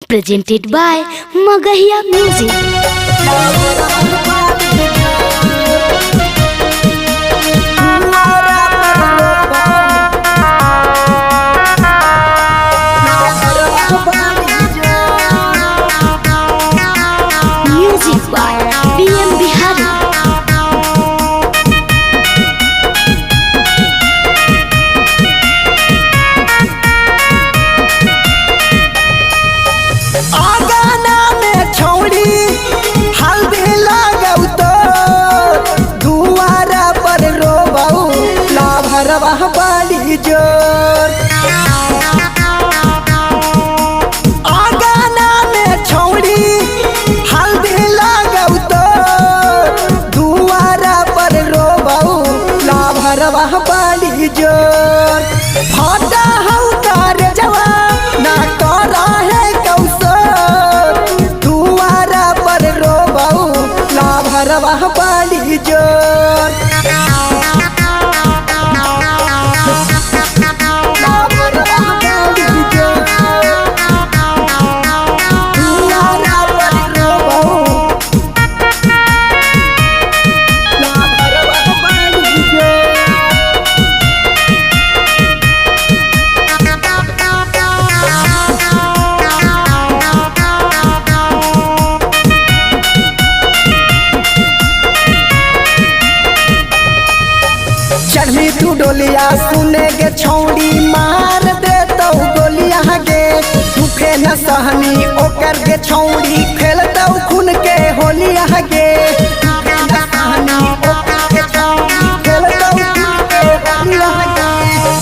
presented by Magahiya Music. Music by PM Bihari. आगाना में छौड़ी हल्दी लगाऊ तो दुआरा पर रोबाऊ ला भरवा बाड़ी जोर। आगाना में छौड़ी हल्दी लगाऊ तो दुआरा पर रोबाऊ ला भरवा बाड़ी जोर। फाटा हऊ कार जवा ना करा है भरवा बाड़ी जोर। चढ़ी तू डोलिया सुने गे छौड़ी मार दे तो गोलिया गे दुखे न सहनी ओकर गे छौड़ी खेल तो खून के होलिया गे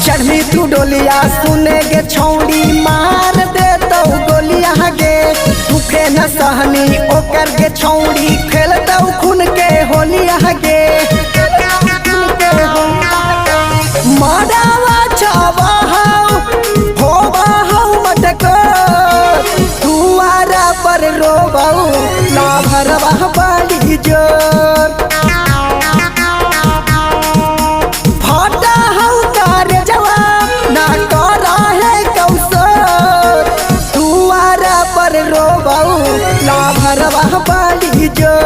चढ़ी तू डोलिया सुने गे छौड़ी मार दे तो गोलिया गे दुखे न सहनी ओकर गे छौड़ी खेल तो खून के होलिया गे माडावा छावा होवा हऊ मटको दुआरा पर रोबाऊ ला भरवा बाड़ी जोर। फाटा हऊ कार जवा ना करा है कौसर दुआरा पर रोबाऊ ला भरवा बाड़ी जोर।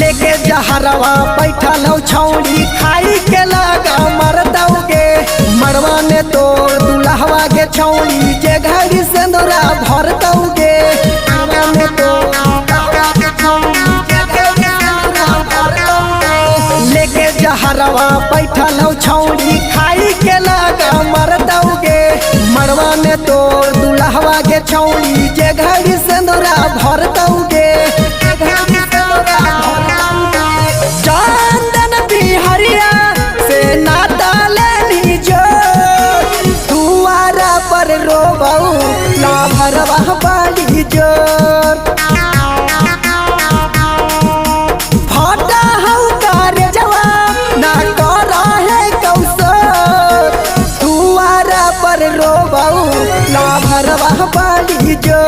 लेके जहरवा बैठल छौड़ी खाई के लगा मर दौगे मरवा में तोड़ दुल्हवा के छौड़ी जे घड़ी सिंदूरा भर दौगे लेके जहरवा बैठल छौड़ी खाई के लगा मर दौगे मरवा में तोड़ दुल्हवा के छौड़ी जे घड़ी सिंदूरा भर दौगे। चंदन बिहरिया से नाता लेनी जो दुआरा पर रोबाऊ ला भरवा बाड़ी जोर। फाटा हऊ कार जवा ना करा है कौसर दुआरा पर रोबाऊ ला भरवा बाड़ी जोर।